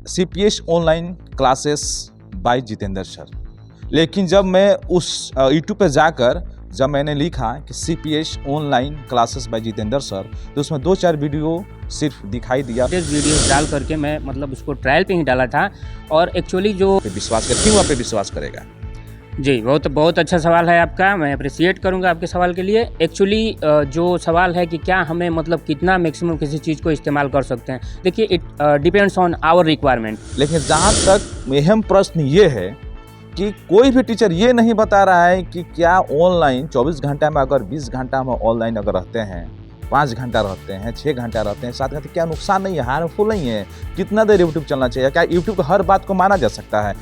CPS online classes bye Jitendra sir. लेकिन जब मैं उस यूट्यूब पे जाकर जब मैंने लिखा कि CPS online classes bye Jitendra sir, तो उसमें 2-4 वीडियो सिर्फ दिखाई दिया। वीडियो डाल करके मैं मतलब उसको ट्रायल पे ही डाला था और एक्चुअली जो विश्वास कर, क्यों वहाँ पे विश्वास करेगा? जी, बहुत अच्छा सवाल है आपका। मैं अप्रिशिएट करूंगा आपके सवाल के लिए। एक्चुअली जो सवाल है कि क्या हमें मतलब कितना मैक्सिमम किसी चीज़ को इस्तेमाल कर सकते हैं, देखिए it depends on our requirement. लेकिन जहाँ तक अहम प्रश्न ये है कि कोई भी टीचर ये नहीं बता रहा है कि क्या ऑनलाइन 24 घंटा में अगर 20 घंटा में ऑनलाइन अगर रहते हैं, 5 घंटा रहते हैं, 6 घंटा रहते हैं, 7 घंटे, क्या नुकसान नहीं है, हार्मफुल नहीं है? कितना देर यूट्यूब चलना चाहिए? क्या यूट्यूब हर बात को माना जा सकता है?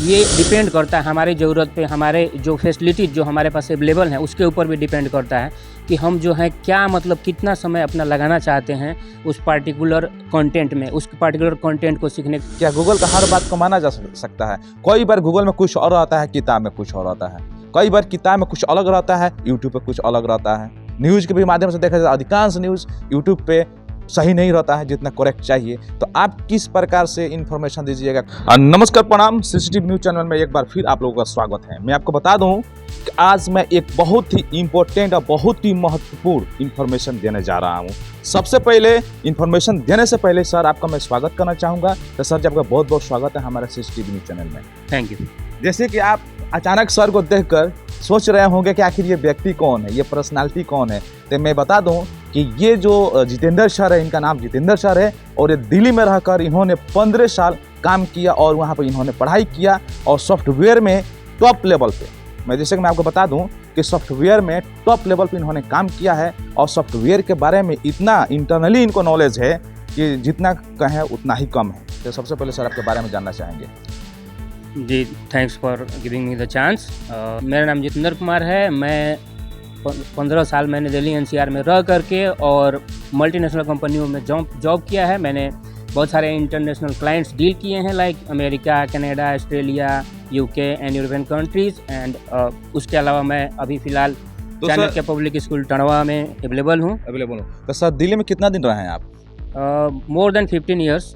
ये डिपेंड करता है हमारी ज़रूरत पे, हमारे जो फैसिलिटीज़ जो हमारे पास अवेलेबल हैं उसके ऊपर भी डिपेंड करता है कि हम जो है क्या मतलब कितना समय अपना लगाना चाहते हैं उस पार्टिकुलर कंटेंट में, उस पार्टिकुलर कंटेंट को सीखने। क्या गूगल का हर बात को माना जा सकता है? कई बार गूगल में कुछ और आता है, किताब में कुछ और आता है। कई बार किताब में कुछ अलग रहता है, यूट्यूब पे कुछ अलग रहता है। न्यूज़ के भी माध्यम से देखा जाए अधिकांश न्यूज़ यूट्यूब पे सही नहीं रहता है जितना करेक्ट चाहिए। तो आप किस प्रकार से इन्फॉर्मेशन दीजिएगा? नमस्कार, प्रणाम। सीसीटीवी न्यूज़ चैनल में एक बार फिर आप लोगों का स्वागत है। मैं आपको बता दूं कि आज मैं एक बहुत ही इम्पोर्टेंट और बहुत ही महत्वपूर्ण इन्फॉर्मेशन देने जा रहा हूं। सबसे पहले इन्फॉर्मेशन देने से पहले सर आपका मैं स्वागत करना चाहूँगा। तो सर जी, आपका बहुत बहुत स्वागत है हमारे सीसीटीवी न्यूज़ चैनल में। Thank you. जैसे कि आप अचानक सर को देखकर सोच रहे होंगे कि आखिर ये व्यक्ति कौन है, ये पर्सनालिटी कौन है, तो मैं बता दूं कि ये जो जितेंद्र सर है, इनका नाम जितेंद्र सर है और ये दिल्ली में रहकर इन्होंने 15 साल काम किया और वहाँ पर इन्होंने पढ़ाई किया और सॉफ्टवेयर में टॉप लेवल पे, मैं जैसे कि मैं आपको बता दूं कि सॉफ्टवेयर में टॉप लेवल पे इन्होंने काम किया है और सॉफ्टवेयर के बारे में इतना इंटरनली इनको नॉलेज है कि जितना कहें उतना ही कम है। तो सबसे पहले सर आपके बारे में जानना चाहेंगे। जी, thanks for giving me the chance. मेरा नाम जितेंद्र कुमार है। मैं 15 साल मैंने दिल्ली एनसीआर में रह करके और मल्टीनेशनल कंपनियों में जॉब किया है। मैंने बहुत सारे इंटरनेशनल क्लाइंट्स डील किए हैं, like America, Canada, Australia, UK and European countries. And उसके अलावा मैं अभी फ़िलहाल चाणक्य पब्लिक स्कूल टंडवा में अवेलेबल हूँ। तो सर दिल्ली में कितना दिन रहे हैं आप? More than 15 years.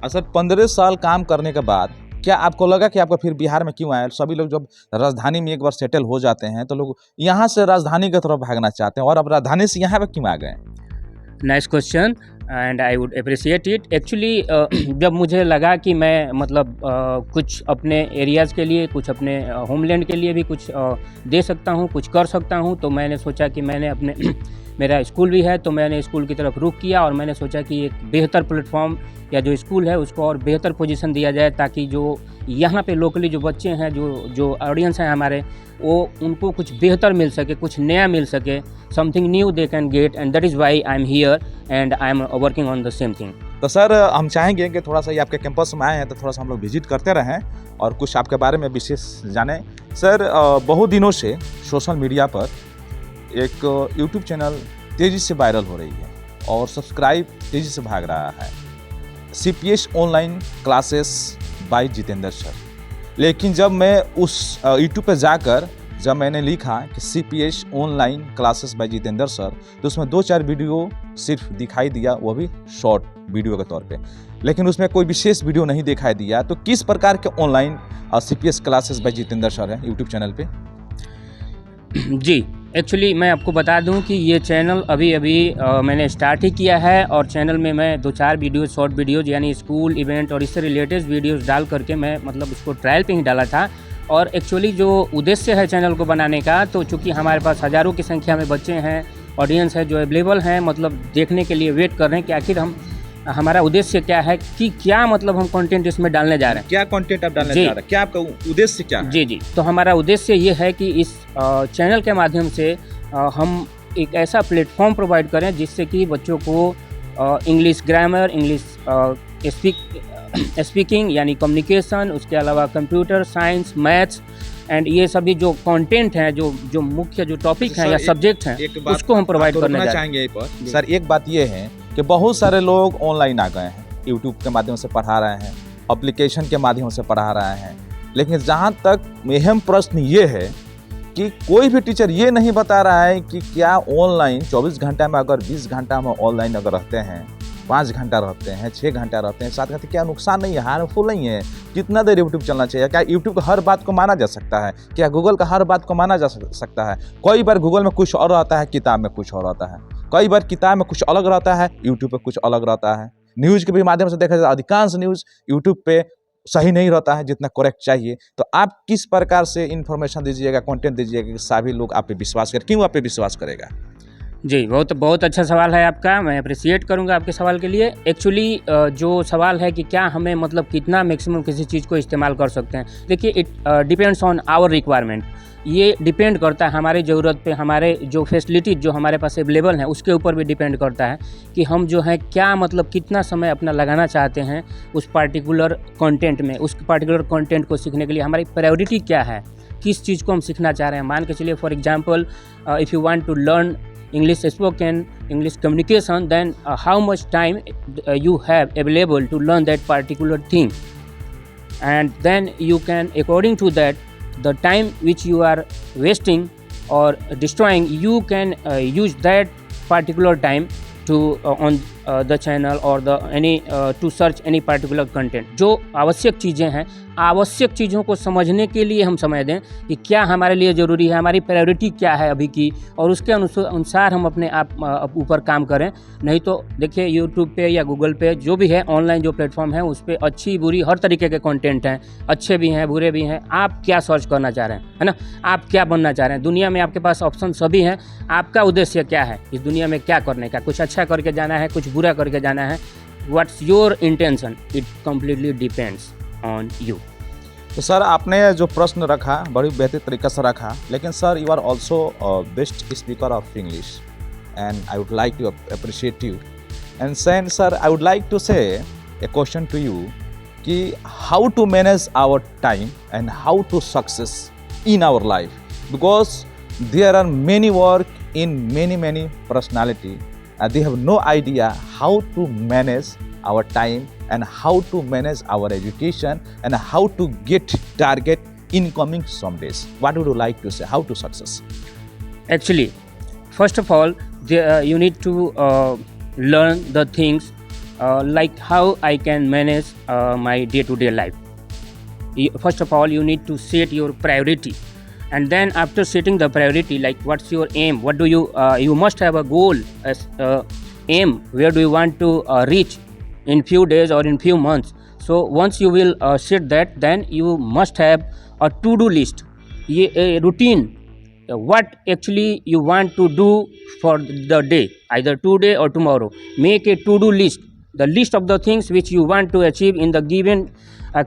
सर 15 साल काम करने के बाद क्या आपको लगा कि आपको फिर बिहार में क्यों आए? सभी लोग जब राजधानी में एक बार सेटल हो जाते हैं तो लोग यहाँ से राजधानी की तरफ भागना चाहते हैं और अब राजधानी से यहाँ पे क्यों आ गए? Nice question and I would appreciate it. Actually जब मुझे लगा कि मैं मतलब कुछ अपने एरियाज़ के लिए, कुछ अपने होमलैंड के लिए भी कुछ दे सकता हूँ, कुछ कर सकता हूँ, तो मैंने सोचा कि मैंने अपने मेरा स्कूल भी है तो मैंने स्कूल की तरफ रुख किया और मैंने सोचा कि एक बेहतर प्लेटफॉर्म या जो स्कूल है उसको और बेहतर पोजीशन दिया जाए ताकि जो यहाँ पे लोकली जो बच्चे हैं, जो ऑडियंस हैं हमारे, वो उनको कुछ बेहतर मिल सके, कुछ नया मिल सके, something new they can get, and that is why I am here and I am working on the same thing. तो सर हम चाहेंगे कि थोड़ा सा ये आपके कैंपस में आए हैं तो थोड़ा सा हम लोग विजिट करते रहें और कुछ आपके बारे में विशेष जानें। सर बहुत दिनों से सोशल मीडिया पर एक यूट्यूब चैनल तेज़ी से वायरल हो रही है और सब्सक्राइब तेज़ी से भाग रहा है, CPS online classes bye Jitendra sir. लेकिन जब मैं उस यूट्यूब पे जाकर जब मैंने लिखा कि CPS online classes bye Jitendra sir, तो उसमें 2-4 वीडियो सिर्फ दिखाई दिया, वो भी शॉर्ट वीडियो के तौर पे, लेकिन उसमें कोई विशेष वीडियो नहीं दिखाई दिया। तो किस प्रकार के online CPS classes bye Jitendra sir है यूट्यूब चैनल पे? जी, एक्चुअली मैं आपको बता दूं कि ये चैनल अभी मैंने स्टार्ट ही किया है और चैनल में मैं 2-4 वीडियो, शॉर्ट वीडियोज़ यानी स्कूल इवेंट और इससे रिलेटेड वीडियोज़ डाल करके मैं मतलब उसको ट्रायल पे ही डाला था। और एक्चुअली जो उद्देश्य है चैनल को बनाने का, तो चूँकि हमारे पास हज़ारों की संख्या में बच्चे हैं, ऑडियंस है जो अवेलेबल हैं, मतलब देखने के लिए वेट कर रहे हैं कि आखिर हमारा उद्देश्य क्या है, कि क्या मतलब हम कंटेंट इसमें डालने जा रहे हैं, क्या कंटेंट आप डालने जा रहे हैं, क्या आपका उद्देश्य क्या है? जी, तो हमारा उद्देश्य ये है कि इस चैनल के माध्यम से हम एक ऐसा प्लेटफॉर्म प्रोवाइड करें जिससे कि बच्चों को इंग्लिश ग्रामर, इंग्लिश स्पीकिंग यानी कम्युनिकेशन, उसके अलावा कंप्यूटर साइंस, मैथ्स एंड ये सभी जो कंटेंट हैं, जो मुख्य जो टॉपिक हैं या सब्जेक्ट हैं, उसको हम प्रोवाइड करने जा रहे हैं। सर एक बात ये है कि बहुत सारे लोग ऑनलाइन आ गए हैं, यूट्यूब के माध्यम से पढ़ा रहे हैं, एप्लीकेशन के माध्यम से पढ़ा रहे हैं, लेकिन जहाँ तक अहम प्रश्न ये है कि कोई भी टीचर ये नहीं बता रहा है कि क्या ऑनलाइन 24 घंटा में अगर 20 घंटा में ऑनलाइन अगर रहते हैं, 5 घंटा रहते हैं, 6 घंटा रहते हैं, 7 घंटे, क्या नुकसान नहीं है, हार्मफुल नहीं है। कितना देर यूट्यूब चलना चाहिए? क्या यूट्यूब का हर बात को माना जा सकता है? क्या गूगल का हर बात को माना जा सकता है? कई बार गूगल में कुछ और रहता है, किताब में कुछ और रहता है। कई बार किताब में कुछ अलग रहता है, यूट्यूब पे कुछ अलग रहता है। न्यूज़ के भी माध्यम से देखा जाए अधिकांश न्यूज़ यूट्यूब पे सही नहीं रहता है जितना करेक्ट चाहिए। तो आप किस प्रकार से इन्फॉर्मेशन दीजिएगा, कंटेंट दीजिएगा कि सभी लोग आप पे विश्वास करें? क्यों आप पे विश्वास करेगा? जी, बहुत बहुत अच्छा सवाल है आपका, मैं अप्रिशिएट करूँगा आपके सवाल के लिए। एक्चुअली जो सवाल है कि क्या हमें मतलब कितना मैक्सिमम किसी चीज़ को इस्तेमाल कर सकते हैं। देखिए, it depends on our requirement. ये डिपेंड करता है हमारी ज़रूरत पे, हमारे जो फैसिलिटीज़ जो हमारे पास अवेलेबल हैं उसके ऊपर भी डिपेंड करता है कि हम जो है क्या मतलब कितना समय अपना लगाना चाहते हैं उस पार्टिकुलर कंटेंट में। उस पार्टिकुलर कंटेंट को सीखने के लिए हमारी प्रायोरिटी क्या है, किस चीज़ को हम सीखना चाह रहे हैं। मान के चलिए, for example, if you want to learn English spoken, English communication, then how much time you have available to learn that particular thing, and then you can, according to that, the time which you are wasting or destroying, you can use that particular time to on the channel or the any to search any particular content। जो आवश्यक चीज़ें हैं, आवश्यक चीज़ों को समझने के लिए हम समय दें कि क्या हमारे लिए ज़रूरी है, हमारी प्रायोरिटी क्या है अभी की, और उसके अनुसार हम अपने आप ऊपर काम करें। नहीं तो देखिए, यूट्यूब पे या गूगल पे जो भी है, ऑनलाइन जो प्लेटफॉर्म है, उस पर अच्छी बुरी हर तरीके के कंटेंट हैं, अच्छे भी हैं बुरे भी हैं। आप क्या सर्च करना चाह रहे हैं, है ना? आप क्या बनना चाह रहे हैं? दुनिया में आपके पास ऑप्शन सभी हैं, आपका उद्देश्य क्या है इस दुनिया में क्या करने का? कुछ अच्छा करके जाना है, कुछ बुरा करके जाना है? What's your intention? It completely depends on you. तो सर, आपने जो प्रश्न रखा बड़ी बेहतर तरीके से रखा, लेकिन sir you are also best speaker of English and I would like to appreciate you and send sir I would like to say a question to you कि how to manage our time and how to success in our life, because there are many work in many personality they have no idea how to manage our time and how to manage our education and how to get target incoming some days. What would you like to say? How to success? Actually, first of all, you need to learn the things like how I can manage my day-to-day life. First of all, you need to set your priority. And then after setting the priority, like what's your aim, what do you you must have a goal as aim, where do you want to reach in few days or in few months. So once you will set that, then you must have a to-do list, a routine, what actually you want to do for the day, either today or tomorrow. Make a to-do list, the list of the things which you want to achieve in the given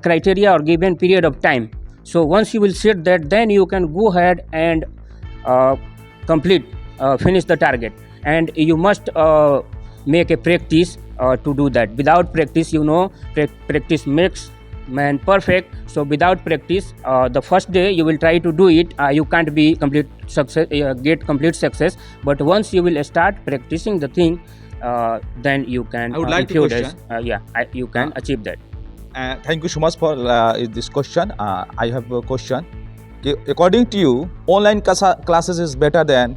criteria or given period of time. So once you will set that, then you can go ahead and finish the target. And you must make a practice to do that. Without practice, practice makes man perfect. So without practice, the first day you will try to do it, you can't be get complete success. But once you will start practicing the thing, then you can. I would like to question. You can achieve that. Thank you so much for this question. I have a question. According to you, online classes is better than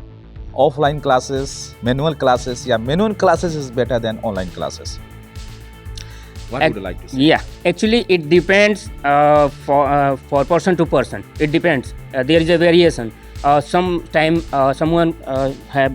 offline classes, manual classes, manual classes is better than online classes? What would you like to say? Yeah, actually it depends for person to person. It depends. There is a variation. Sometime someone have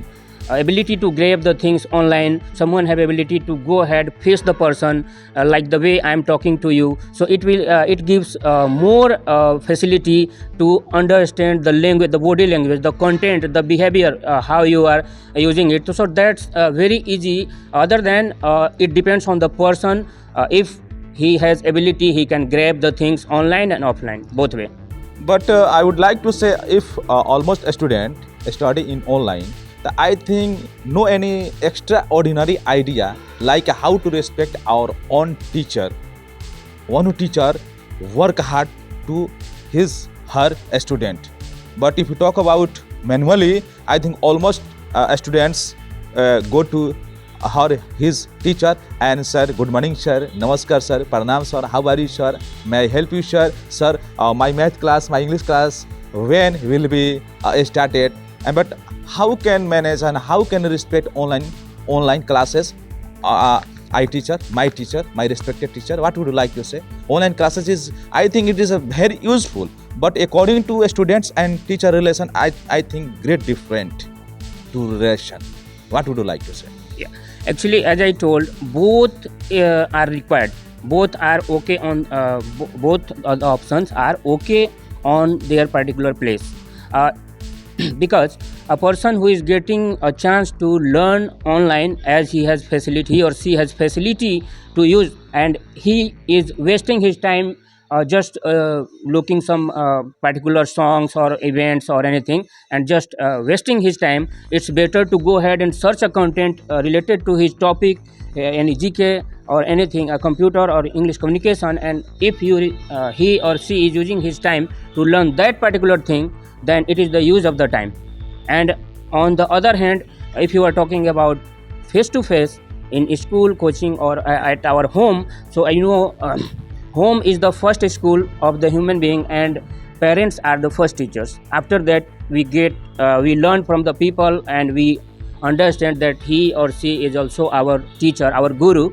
ability to grab the things online, someone have ability to go ahead face the person like the way I am talking to you. So it gives more facility to understand the language, the body language, the content, the behavior, how you are using it. So that's very easy. Other than it depends on the person. If he has ability, he can grab the things online and offline, both way. But I would like to say, if almost a student study in online, I think no any extraordinary idea like how to respect our own teacher. One teacher work hard to his her student. But if you talk about manually, I think almost students go to his teacher and sir, good morning sir, namaskar sir, pranam sir, how are you sir, may I help you sir, sir, my math class, my English class, when will be started? But how can manage and how can respect online classes? teacher, my respected teacher, what would you like to say? Online classes is, I think it is a very useful, but according to students and teacher relation, I think great different to relation. What would you like to say? Yeah. Actually, as I told, both are required. Both are okay on both the options are okay on their particular place. Because a person who is getting a chance to learn online, as he or she has facility to use, and he is wasting his time just looking some particular songs or events or anything, and just wasting his time, it's better to go ahead and search a content related to his topic, any GK or anything, a computer or English communication, and if he or she is using his time to learn that particular thing, then it is the use of the time. And on the other hand, if you are talking about face to face in school, coaching, or at our home, so I know home is the first school of the human being, and parents are the first teachers. After that, we learn from the people, and we understand that he or she is also our teacher, our guru.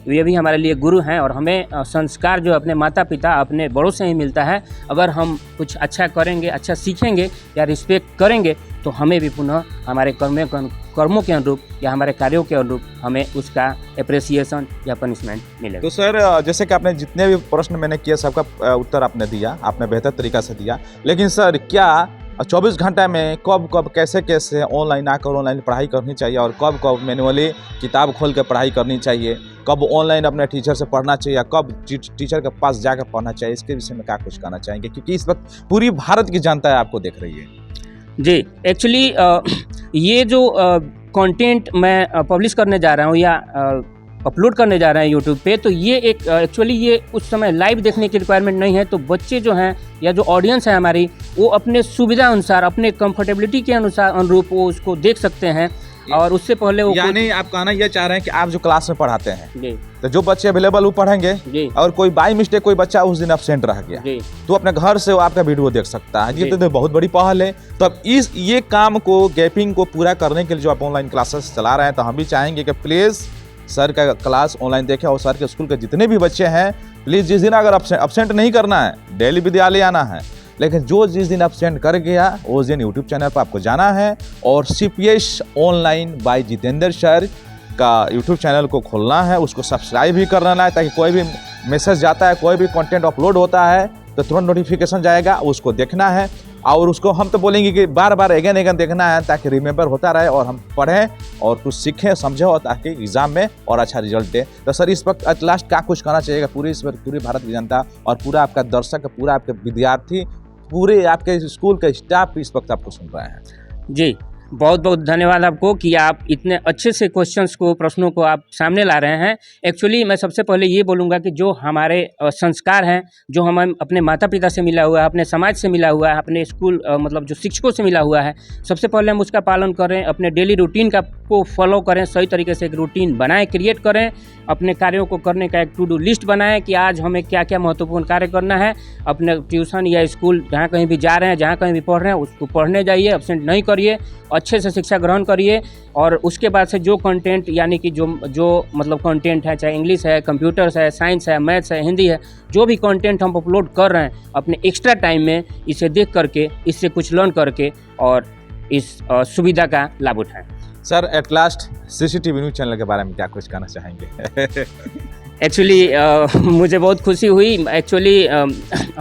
ये भी हमारे लिए गुरु हैं, और हमें संस्कार जो अपने माता पिता, अपने बड़ों से ही मिलता है. अगर हम कुछ अच्छा करेंगे, अच्छा सीखेंगे या रिस्पेक्ट करेंगे, तो हमें भी पुनः हमारे कर्मों के अनुरूप या हमारे कार्यों के अनुरूप हमें उसका एप्रिसिएशन या पनिशमेंट मिलेगा. तो सर, जैसे कि आपने जितने भी प्रश्न मैंने किए सबका उत्तर आपने दिया, आपने बेहतर तरीका से दिया. लेकिन सर, क्या 24 घंटे में कब कैसे ऑनलाइन आकर ऑनलाइन पढ़ाई करनी चाहिए, और कब मैनुअली किताब खोल के पढ़ाई करनी चाहिए, कब ऑनलाइन अपने टीचर से पढ़ना चाहिए, या कब टीचर के पास जाकर पढ़ना चाहिए, इसके विषय में क्या कुछ कहना चाहेंगे? क्योंकि इस वक्त पूरी भारत की जनता है आपको देख रही है. जी, एक्चुअली ये जो कंटेंट मैं पब्लिश करने जा रहा हूँ या अपलोड करने जा रहे हैं यूट्यूब पे, तो ये एक एक्चुअली ये उस समय लाइव देखने की रिक्वायरमेंट नहीं है. तो बच्चे जो हैं या जो ऑडियंस है हमारी, वो अपने सुविधा अनुसार, अपने कंफर्टेबिलिटी के अनुरूप वो उसको देख सकते हैं. और उससे पहले वो, यानी आप कहना ये चाह रहे हैं कि आप जो क्लास में पढ़ाते हैं जी, तो जो बच्चे अवेलेबल वो पढ़ेंगे जी, और कोई बाई मिस्टेक कोई बच्चा उस दिन एब्सेंट रह गया जी, तो अपने घर से वो आपका वीडियो देख सकता है. ये तो बहुत बड़ी पहल है. तो अब ये काम को, गैपिंग को पूरा करने के लिए जो आप ऑनलाइन क्लासेस चला रहे हैं, तो हम भी चाहेंगे कि प्लीज़ सर का क्लास ऑनलाइन देखें, और सर के स्कूल के जितने भी बच्चे हैं, प्लीज़ जिस दिन अगर एब्सेंट नहीं करना है, डेली विद्यालय आना है, लेकिन जो जिस दिन एब्सेंट कर गया उस दिन यूट्यूब चैनल पर आपको जाना है और CPS online by Jitendra sir का यूट्यूब चैनल को खोलना है, उसको सब्सक्राइब भी करना है, ताकि कोई भी मैसेज जाता है, कोई भी कंटेंट अपलोड होता है तो तुरंत नोटिफिकेशन जाएगा, उसको देखना है. और उसको हम तो बोलेंगे कि बार बार अगेन देखना है, ताकि रिमेंबर होता रहे और हम पढ़ें और कुछ सीखें, समझें, और ताकि एग्ज़ाम में और अच्छा रिजल्ट दे. तो सर, इस वक्त एट लास्ट क्या कुछ कहना चाहिएगा पूरी भारत की जनता और पूरा आपका दर्शक, पूरा आपके विद्यार्थी, पूरे आपके स्कूल के स्टाफ इस वक्त आपको सुन रहे हैं? जी, बहुत बहुत धन्यवाद आपको कि आप इतने अच्छे से प्रश्नों को आप सामने ला रहे हैं. एक्चुअली मैं सबसे पहले ये बोलूँगा कि जो हमारे संस्कार हैं, जो हमें अपने माता पिता से मिला हुआ है, अपने समाज से मिला हुआ है, अपने स्कूल मतलब जो शिक्षकों से मिला हुआ है, सबसे पहले हम उसका पालन करें, अपने डेली रूटीन को फॉलो करें, सही तरीके से एक रूटीन बनाएं, क्रिएट करें, अपने कार्यों को करने का एक टू डू लिस्ट बनाएं कि आज हमें क्या क्या महत्वपूर्ण कार्य करना है. अपने ट्यूशन या स्कूल जहाँ कहीं भी जा रहे हैं, जहाँ कहीं भी पढ़ रहे हैं, उसको पढ़ने जाइए, एब्सेंट नहीं करिए, अच्छे से शिक्षा ग्रहण करिए. और उसके बाद से जो कंटेंट, यानी कि जो मतलब कंटेंट है, चाहे इंग्लिश है, कंप्यूटर्स है, साइंस है, मैथ्स है, हिंदी है, जो भी कंटेंट हम अपलोड कर रहे हैं, अपने एक्स्ट्रा टाइम में इसे देख करके, इससे कुछ लर्न करके और इस सुविधा का लाभ उठाएं. Sir, at last CCTV news channel के बारे में क्या कुछ कहना चाहेंगे? एक्चुअली मुझे बहुत खुशी हुई. एक्चुअली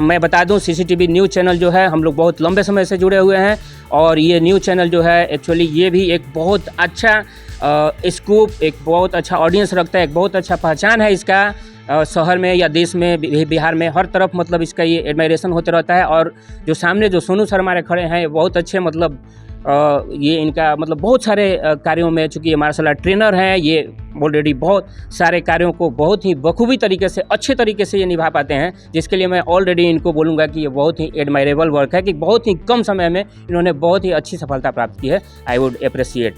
मैं बता दूं, CCTV न्यूज़ चैनल जो है, हम लोग बहुत लंबे समय से जुड़े हुए हैं, और ये न्यूज़ चैनल जो है एक्चुअली ये भी एक बहुत अच्छा स्कोप, एक बहुत अच्छा ऑडियंस रखता है, एक बहुत अच्छा पहचान है इसका शहर में या देश में, बिहार में, हर तरफ मतलब इसका ये एडमायरेशन होते रहता है. और जो सामने जो सोनू सर हमारे खड़े हैं, बहुत अच्छे मतलब ये इनका मतलब बहुत सारे कार्यों में, चूँकि ये मार्शल आर्ट ट्रेनर हैं, ये ऑलरेडी बहुत सारे कार्यों को बहुत ही बखूबी तरीके से, अच्छे तरीके से ये निभा पाते हैं, जिसके लिए मैं ऑलरेडी इनको बोलूँगा कि ये बहुत ही एडमायरेबल वर्क है, कि बहुत ही कम समय में इन्होंने बहुत ही अच्छी सफलता प्राप्त की है. I would appreciate.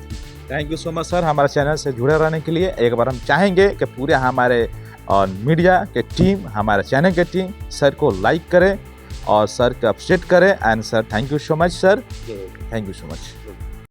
Thank you so much sir, हमारे चैनल से जुड़े रहने के लिए. एक बार हम चाहेंगे कि पूरे हमारे मीडिया के टीम, हमारे चैनल के टीम सर को लाइक करें और सर को अपडेट करें. And sir, thank you so much sir, thank you so much.